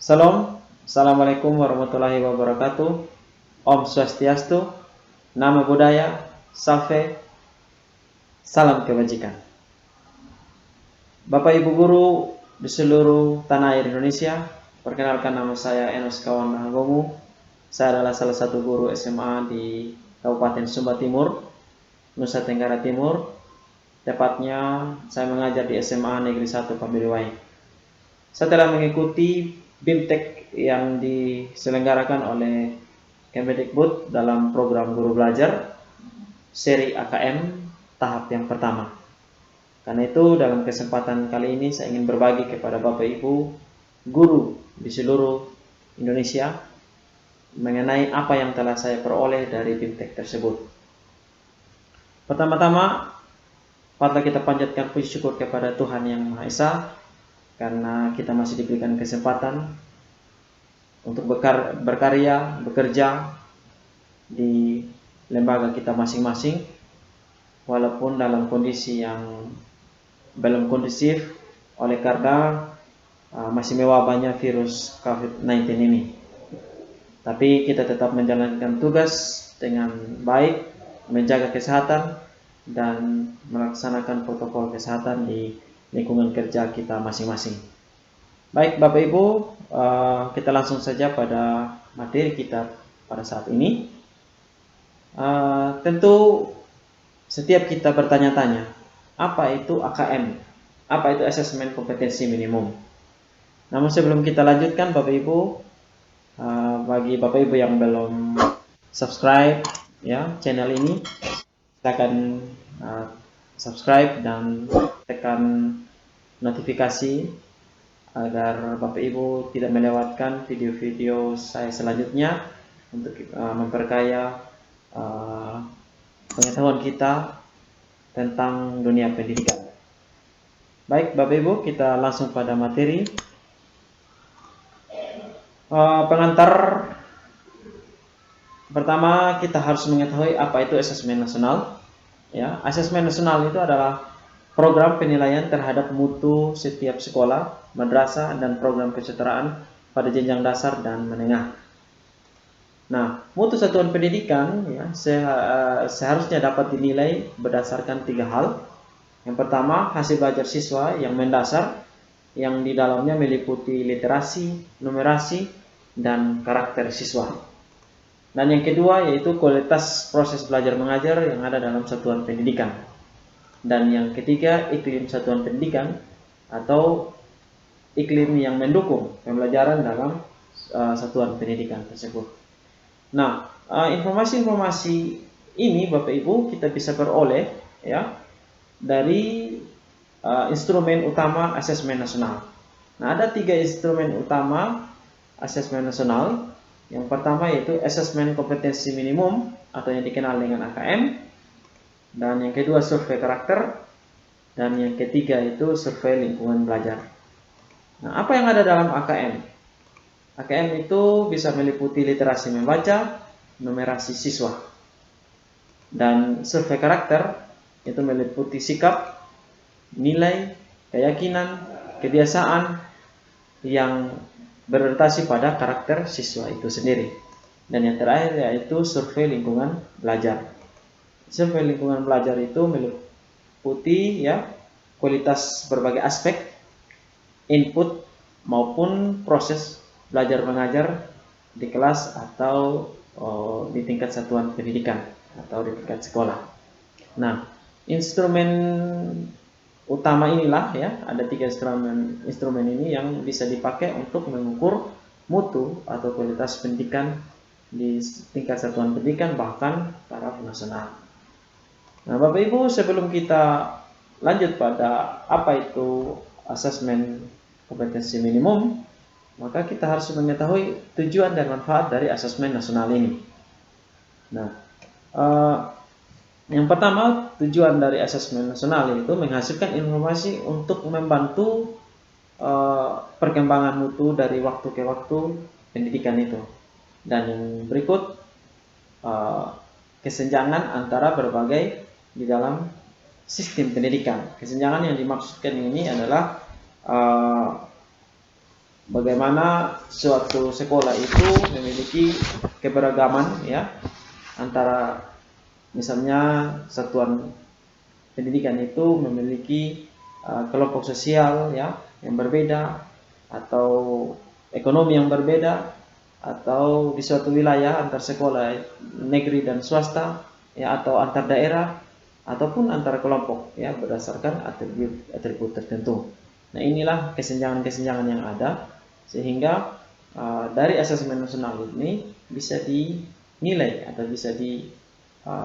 Salam, Assalamualaikum warahmatullahi wabarakatuh. Om Swastiastu, Namo Buddhaya, Salve, Salam Kebajikan. Bapak Ibu Guru di seluruh tanah air Indonesia, perkenalkan nama saya Enos Kawan Mahagomu. Saya adalah salah satu guru SMA di Kabupaten Sumba Timur, Nusa Tenggara Timur. Tepatnya saya mengajar di SMA Negeri 1 Pamiriwai. Saya telah mengikuti BIMTEK yang diselenggarakan oleh Kemdikbud dalam program guru belajar seri AKM tahap yang pertama. Karena itu dalam kesempatan kali ini saya ingin berbagi kepada Bapak Ibu guru di seluruh Indonesia mengenai apa yang telah saya peroleh dari BIMTEK tersebut. Pertama-tama, patut kita panjatkan puji syukur kepada Tuhan Yang Maha Esa karena kita masih diberikan kesempatan untuk berkarya, bekerja di lembaga kita masing-masing, walaupun dalam kondisi yang belum kondusif oleh karena masih mewabahnya virus COVID-19 ini. Tapi kita tetap menjalankan tugas dengan baik, menjaga kesehatan dan melaksanakan protokol kesehatan di lingkungan kerja kita masing-masing. Baik Bapak Ibu, kita langsung saja pada materi kita pada saat ini. Tentu setiap kita bertanya-tanya, apa itu AKM? Apa itu Asesmen Kompetensi Minimum? Namun sebelum kita lanjutkan Bapak Ibu, bagi Bapak Ibu yang belum subscribe ya channel ini, silakan subscribe dan tekan notifikasi agar Bapak Ibu tidak melewatkan video-video saya selanjutnya untuk memperkaya pengetahuan kita tentang dunia pendidikan. Baik Bapak Ibu, kita langsung pada materi. Pengantar pertama, kita harus mengetahui apa itu asesmen nasional. Ya, asesmen nasional itu adalah program penilaian terhadap mutu setiap sekolah, madrasah, dan program kesetaraan pada jenjang dasar dan menengah. Nah, mutu satuan pendidikan ya, seharusnya dapat dinilai berdasarkan 3 hal. Yang pertama, hasil belajar siswa yang mendasar, yang di dalamnya meliputi literasi, numerasi, dan karakter siswa. Dan yang kedua yaitu kualitas proses belajar mengajar yang ada dalam satuan pendidikan. Dan yang ketiga, iklim satuan pendidikan atau iklim yang mendukung pembelajaran dalam satuan pendidikan tersebut. Nah, informasi-informasi ini Bapak Ibu kita bisa peroleh ya dari instrumen utama asesmen nasional. Nah, ada 3 instrumen utama asesmen nasional. Yang pertama yaitu Asesmen Kompetensi Minimum atau yang dikenal dengan AKM. Dan yang kedua survei karakter. Dan yang ketiga itu survei lingkungan belajar. Nah, apa yang ada dalam AKM? AKM itu bisa meliputi literasi membaca, numerasi siswa. Dan survei karakter itu meliputi sikap, nilai, keyakinan, kebiasaan yang berorientasi pada karakter siswa itu sendiri. Dan yang terakhir yaitu survei lingkungan belajar. Survei lingkungan belajar itu meliputi ya kualitas berbagai aspek, input maupun proses belajar mengajar di kelas atau di tingkat satuan pendidikan atau di tingkat sekolah. Nah, instrumen utama inilah ya, ada 3 instrumen ini yang bisa dipakai untuk mengukur mutu atau kualitas pendidikan di tingkat satuan pendidikan bahkan taraf nasional. Nah, Bapak Ibu, sebelum kita lanjut pada apa itu asesmen kompetensi minimum, maka kita harus mengetahui tujuan dan manfaat dari asesmen nasional ini. Nah, yang pertama, tujuan dari asesmen nasional itu menghasilkan informasi untuk membantu perkembangan mutu dari waktu ke waktu pendidikan itu. Dan yang berikut, kesenjangan antara berbagai di dalam sistem pendidikan. Kesenjangan yang dimaksudkan ini adalah bagaimana suatu sekolah itu memiliki keberagaman, ya, antara misalnya satuan pendidikan itu memiliki kelompok sosial, ya, yang berbeda, atau ekonomi yang berbeda, atau di suatu wilayah antar sekolah negeri dan swasta, ya, atau antar daerah, ataupun antar kelompok, ya, berdasarkan atribut tertentu. Nah, inilah kesenjangan-kesenjangan yang ada, sehingga dari asesmen nasional ini bisa dinilai atau bisa dipantau,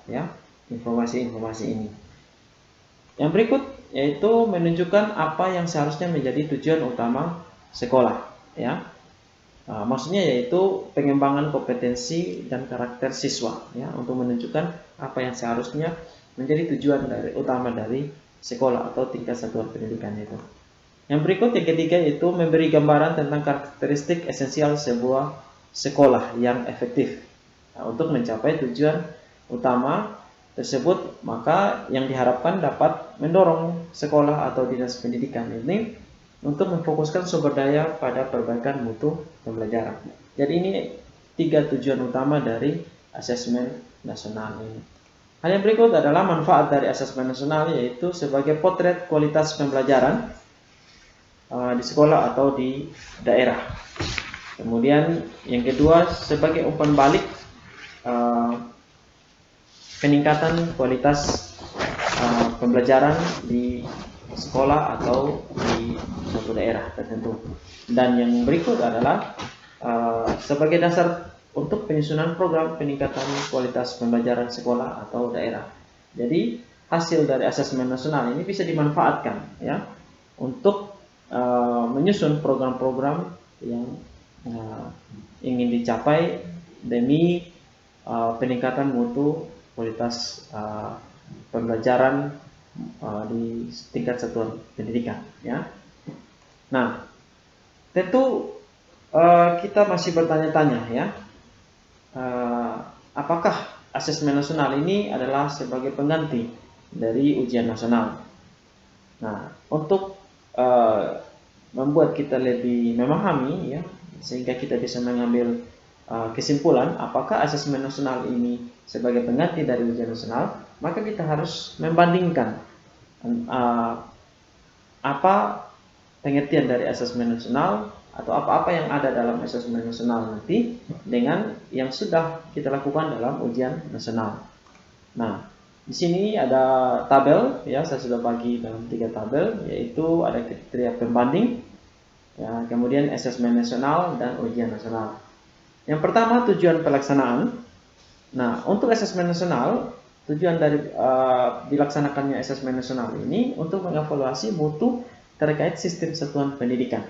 ya, informasi-informasi ini. Yang berikut yaitu menunjukkan apa yang seharusnya menjadi tujuan utama sekolah, ya. Maksudnya yaitu pengembangan kompetensi dan karakter siswa, ya, untuk menunjukkan apa yang seharusnya menjadi tujuan utama dari sekolah atau tingkat satuan pendidikan itu. Yang berikut, yang ketiga, yaitu memberi gambaran tentang karakteristik esensial sebuah sekolah yang efektif. Untuk mencapai tujuan utama tersebut, maka yang diharapkan dapat mendorong sekolah atau dinas pendidikan ini untuk memfokuskan sumber daya pada perbaikan mutu pembelajaran. Jadi ini 3 tujuan utama dari asesmen nasional ini. Hal yang berikut adalah manfaat dari asesmen nasional, yaitu sebagai potret kualitas pembelajaran di sekolah atau di daerah. Kemudian yang kedua, sebagai umpan balik peningkatan kualitas pembelajaran di sekolah atau di suatu daerah tertentu. Dan yang berikut adalah sebagai dasar untuk penyusunan program peningkatan kualitas pembelajaran sekolah atau daerah. Jadi hasil dari asesmen nasional ini bisa dimanfaatkan, ya, untuk menyusun program-program yang ingin dicapai demi peningkatan mutu kualitas pembelajaran di tingkat satuan pendidikan, ya. Nah, tentu kita masih bertanya-tanya, ya, apakah asesmen nasional ini adalah sebagai pengganti dari ujian nasional. Nah, untuk membuat kita lebih memahami, ya, sehingga kita bisa mengambil kesimpulan apakah asesmen nasional ini sebagai pengganti dari ujian nasional, maka kita harus membandingkan apa pengertian dari asesmen nasional atau apa-apa yang ada dalam asesmen nasional nanti dengan yang sudah kita lakukan dalam ujian nasional. Nah, di sini ada tabel, ya, saya sudah bagi dalam 3 tabel, yaitu ada kriteria pembanding, ya, kemudian asesmen nasional dan ujian nasional. Yang pertama, tujuan pelaksanaan. Nah, untuk asesmen nasional, tujuan dari dilaksanakannya asesmen nasional ini untuk mengevaluasi mutu terkait sistem satuan pendidikan,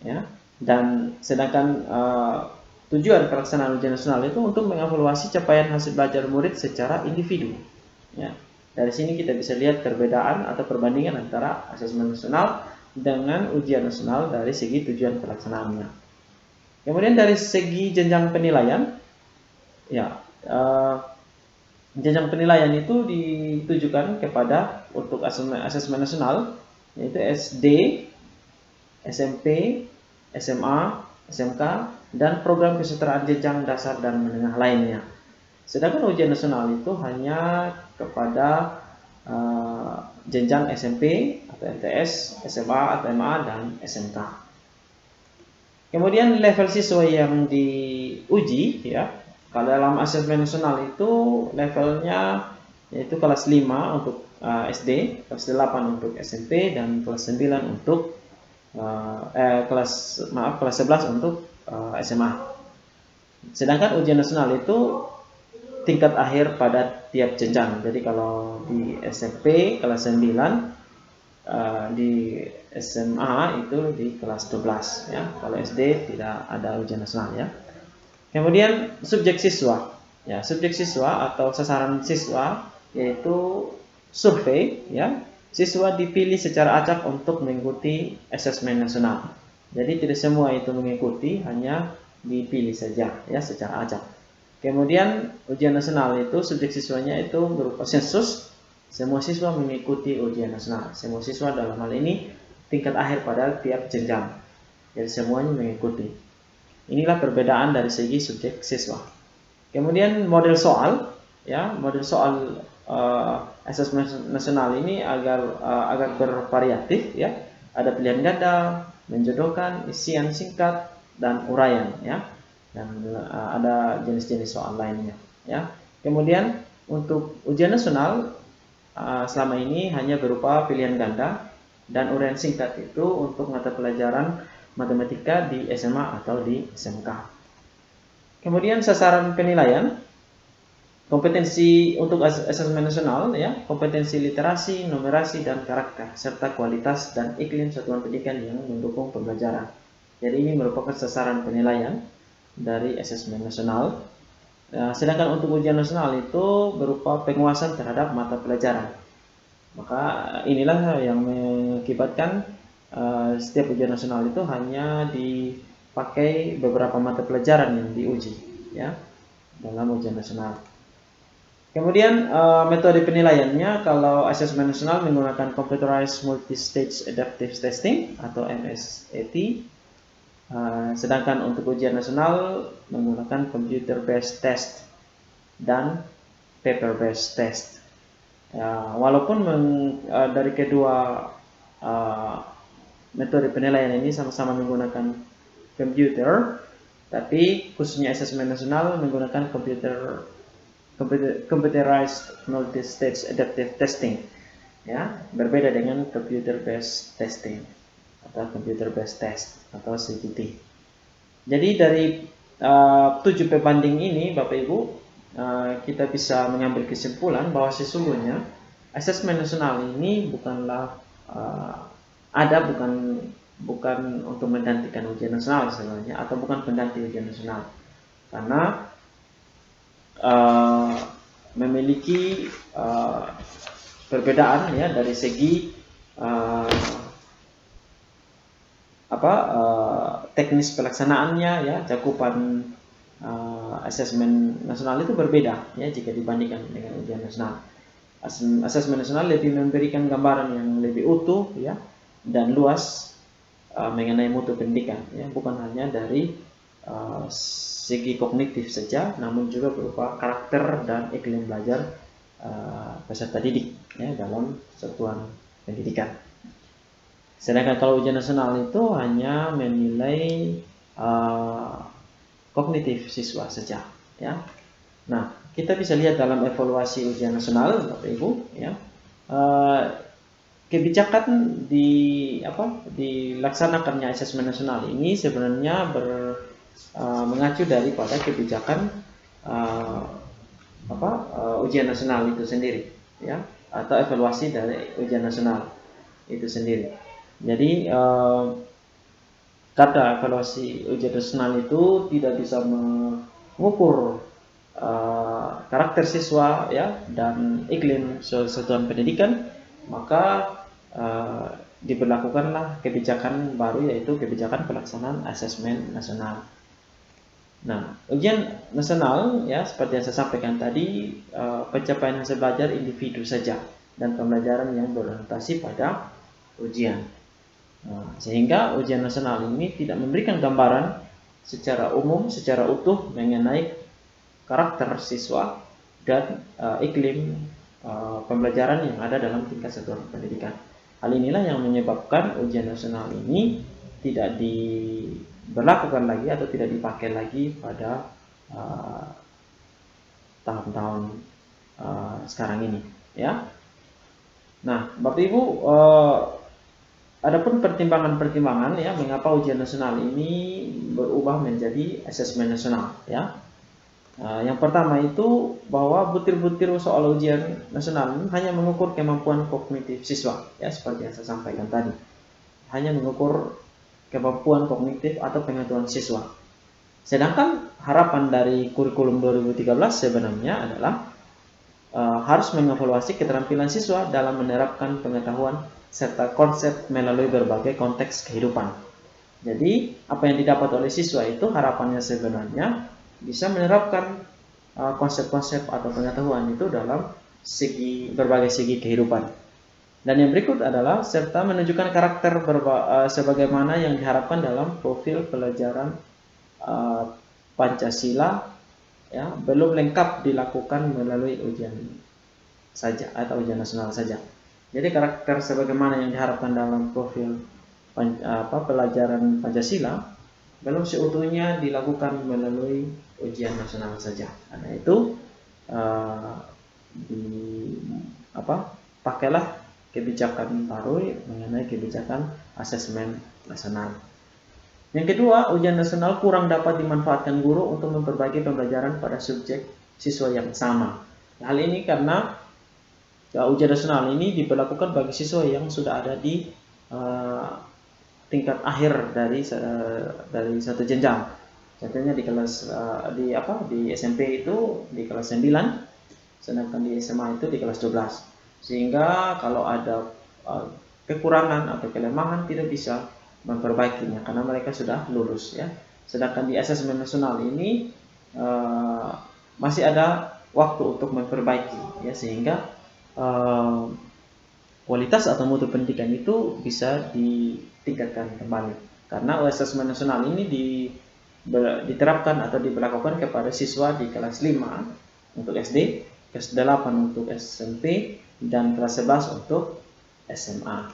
ya. Dan sedangkan tujuan pelaksanaan ujian nasional itu untuk mengevaluasi capaian hasil belajar murid secara individu, ya. Dari sini kita bisa lihat perbedaan atau perbandingan antara asesmen nasional dengan ujian nasional dari segi tujuan pelaksanaannya. Kemudian dari segi jenjang penilaian, ya, jenjang penilaian itu ditujukan kepada untuk asesmen nasional, yaitu SD, SMP, SMA, SMK, dan program kesetaraan jenjang dasar dan menengah lainnya. Sedangkan ujian nasional itu hanya kepada jenjang SMP atau MTS, SMA atau MA, dan SMK. Kemudian level siswa yang diuji, ya, kalau dalam asesmen nasional itu levelnya yaitu kelas 5 untuk SD, kelas 8 untuk SMP, dan kelas 9 untuk kelas 11 untuk SMA. Sedangkan ujian nasional itu tingkat akhir pada tiap jenjang. Jadi kalau di SMP kelas 9, di SMA itu di kelas 12, ya. Kalau SD tidak ada ujian nasional, ya. Kemudian subjek siswa, ya, subjek siswa atau sasaran siswa yaitu survei, ya. Siswa dipilih secara acak untuk mengikuti asesmen nasional. Jadi tidak semua itu mengikuti, hanya dipilih saja, ya, secara acak. Kemudian ujian nasional itu subjek siswanya itu berupa sensus. Semua siswa mengikuti ujian nasional. Semua siswa dalam hal ini tingkat akhir pada tiap jenjang. Jadi semuanya mengikuti. Inilah perbedaan dari segi subjek siswa. Kemudian model soal, ya, model soal asesmen nasional ini agak bervariatif, ya. Ada pilihan ganda, menjodohkan, isian singkat, dan uraian, ya. Dan ada jenis-jenis soal lainnya, ya. Kemudian untuk ujian nasional selama ini hanya berupa pilihan ganda dan uraian singkat itu untuk mata pelajaran matematika di SMA atau di SMK. Kemudian sasaran penilaian, kompetensi untuk asesmen nasional, ya, kompetensi literasi, numerasi, dan karakter, serta kualitas dan iklim satuan pendidikan yang mendukung pembelajaran. Jadi ini merupakan sasaran penilaian dari asesmen nasional. Sedangkan untuk ujian nasional itu berupa penguasaan terhadap mata pelajaran. Maka inilah yang mengakibatkan setiap ujian nasional itu hanya dipakai beberapa mata pelajaran yang diuji, ya, dalam ujian nasional. Kemudian metode penilaiannya, kalau asesmen nasional menggunakan Computerized Multi-Stage Adaptive Testing atau MSAT, sedangkan untuk ujian nasional menggunakan Computer-Based Test dan Paper-Based Test. Walaupun dari kedua metode penilaian ini sama-sama menggunakan komputer, tapi khususnya asesmen nasional menggunakan Computerized Multi-Stage Adaptive Testing, ya, berbeda dengan Computer-Based Testing atau Computer-Based Test atau CBT. Jadi dari 7 pembanding ini, Bapak Ibu, kita bisa mengambil kesimpulan bahwa sesungguhnya asesmen nasional ini bukanlah bukan untuk menggantikan ujian nasional sebenarnya, atau bukan pengganti ujian nasional, karena memiliki perbedaan, ya, dari segi teknis pelaksanaannya, ya, cakupan asesmen nasional itu berbeda, ya, jika dibandingkan dengan ujian nasional. Asesmen nasional lebih memberikan gambaran yang lebih utuh, ya, dan luas mengenai mutu pendidikan, ya, bukan hanya dari segi kognitif saja, namun juga berupa karakter dan iklim belajar peserta didik, ya, dalam satuan pendidikan. Sedangkan kalau ujian nasional itu hanya menilai kognitif siswa saja, ya. Nah, kita bisa lihat dalam evaluasi ujian nasional, Bapak Ibu, ya, kebijakan dilaksanakannya asesmen nasional ini sebenarnya mengacu daripada kebijakan ujian nasional itu sendiri, ya, atau evaluasi dari ujian nasional itu sendiri. Jadi kata evaluasi ujian nasional itu tidak bisa mengukur karakter siswa, ya, dan iklim satuan pendidikan, maka diberlakukanlah kebijakan baru, yaitu kebijakan pelaksanaan asesmen nasional. Nah, ujian nasional, ya, seperti yang saya sampaikan tadi, pencapaian hasil belajar individu saja dan pembelajaran yang berorientasi pada ujian. Sehingga ujian nasional ini tidak memberikan gambaran secara umum, secara utuh mengenai karakter siswa dan iklim pembelajaran yang ada dalam tingkat satuan pendidikan. Hal inilah yang menyebabkan ujian nasional ini tidak diberlakukan lagi atau tidak dipakai lagi pada tahun-tahun sekarang ini, ya. Nah, Bapak Ibu, adapun pertimbangan-pertimbangan, ya, mengapa ujian nasional ini berubah menjadi asesmen nasional, ya. Yang pertama itu bahwa butir-butir soal ujian nasional hanya mengukur kemampuan kognitif siswa, ya, seperti yang saya sampaikan tadi. Hanya mengukur kemampuan kognitif atau pengetahuan siswa. Sedangkan harapan dari kurikulum 2013 sebenarnya adalah harus mengevaluasi keterampilan siswa dalam menerapkan pengetahuan serta konsep melalui berbagai konteks kehidupan. Jadi, apa yang didapat oleh siswa itu harapannya sebenarnya bisa menerapkan konsep-konsep atau pengetahuan itu dalam berbagai segi kehidupan. Dan yang berikut adalah serta menunjukkan karakter sebagaimana yang diharapkan dalam profil pelajaran Pancasila, ya, belum lengkap dilakukan melalui ujian saja atau ujian nasional saja. Jadi karakter sebagaimana yang diharapkan dalam profil pelajaran Pancasila belum seutuhnya dilakukan melalui ujian nasional saja. Karena itu pakailah kebijakan baru mengenai kebijakan asesmen nasional. Yang kedua, ujian nasional kurang dapat dimanfaatkan guru untuk memperbaiki pembelajaran pada subjek siswa yang sama. Hal ini karena ujian nasional ini diberlakukan bagi siswa yang sudah ada di tingkat akhir dari satu jenjang. Contohnya di kelas di SMP itu di kelas 9, sedangkan di SMA itu di kelas 12. Sehingga kalau ada kekurangan atau kelemahan tidak bisa memperbaikinya karena mereka sudah lulus, ya. Sedangkan di asesmen nasional ini masih ada waktu untuk memperbaiki, ya, sehingga kualitas atau mutu pendidikan itu bisa ditingkatkan kembali. Karena asesmen nasional ini diterapkan atau diberlakukan kepada siswa di kelas 5 untuk SD, kelas 8 untuk SMP, dan kelas 11 untuk SMA.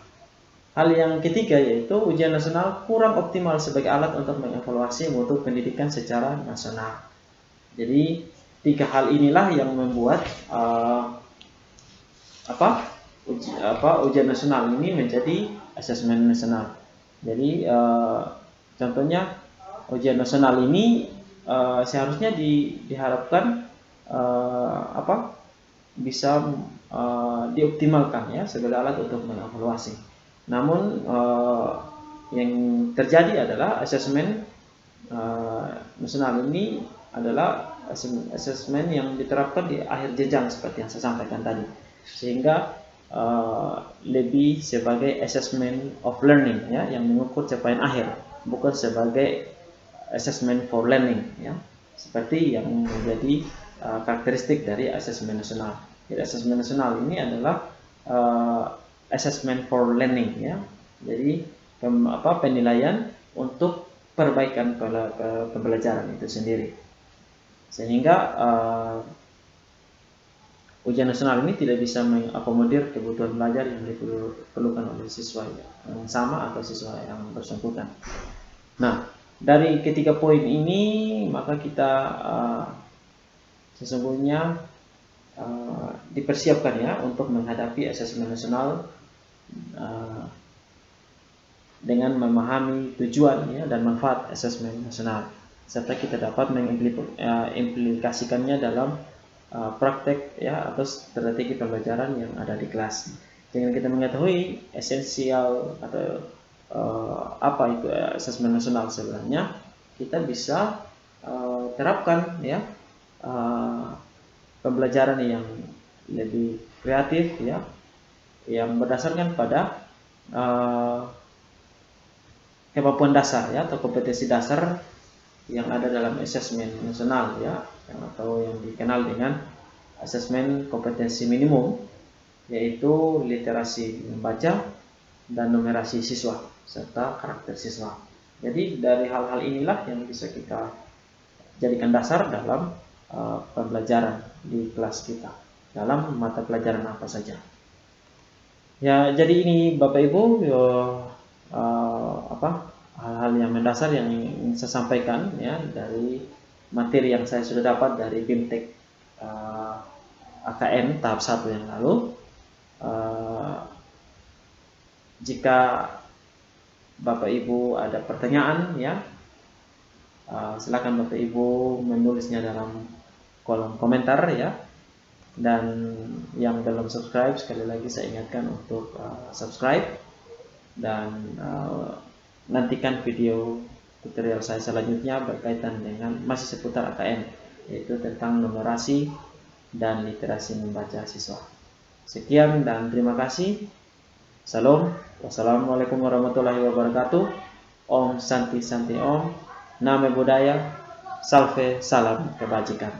Hal yang ketiga yaitu ujian nasional kurang optimal sebagai alat untuk mengevaluasi mutu pendidikan secara nasional. Jadi 3 hal inilah yang membuat ujian nasional ini menjadi asesmen nasional. Jadi contohnya ujian nasional ini seharusnya diharapkan bisa dioptimalkan, ya, sebagai alat untuk mengevaluasi. Namun yang terjadi adalah asesmen nasional ini adalah asesmen yang diterapkan di akhir jenjang seperti yang saya sampaikan tadi, sehingga lebih sebagai assessment of learning, ya, yang mengukur capaian akhir, bukan sebagai assessment for learning, ya, seperti yang menjadi karakteristik dari asesmen nasional. Jadi asesmen nasional ini adalah assessment for learning, ya. Jadi penilaian untuk perbaikan pembelajaran itu sendiri. Sehingga ujian nasional ini tidak bisa mengakomodir kebutuhan belajar yang diperlukan oleh siswa yang sama atau siswa yang bersangkutan. Nah, dari ketiga poin ini maka kita sesungguhnya dipersiapkan, ya, untuk menghadapi asesmen nasional dengan memahami tujuan, ya, dan manfaat asesmen nasional, serta kita dapat mengimplikasikannya dalam praktek, ya, atau strategi pembelajaran yang ada di kelas. Dengan kita mengetahui esensial atau apa itu asesmen nasional sebenarnya, kita bisa terapkan, ya, pembelajaran yang lebih kreatif, ya, yang berdasarkan pada kemampuan dasar, ya, atau kompetensi dasar yang ada dalam asesmen nasional, ya, atau yang dikenal dengan asesmen kompetensi minimum, yaitu literasi membaca dan numerasi siswa serta karakter siswa. Jadi dari hal-hal inilah yang bisa kita jadikan dasar dalam pembelajaran di kelas kita dalam mata pelajaran apa saja. Ya, jadi ini Bapak Ibu hal-hal yang mendasar yang ingin saya sampaikan, ya, dari materi yang saya sudah dapat dari BIMTEK AKN tahap 1 yang lalu. Jika Bapak Ibu ada pertanyaan, ya, silakan Bapak Ibu menulisnya dalam kolom komentar, ya. Dan yang belum subscribe, sekali lagi saya ingatkan untuk subscribe dan nantikan video tutorial saya selanjutnya berkaitan dengan masih seputar AKN, yaitu tentang numerasi dan literasi membaca siswa. Sekian dan terima kasih. Salam. Wassalamualaikum warahmatullahi wabarakatuh. Om Santi Santi Om. Namo Buddhaya. Salve, salam kebajikan.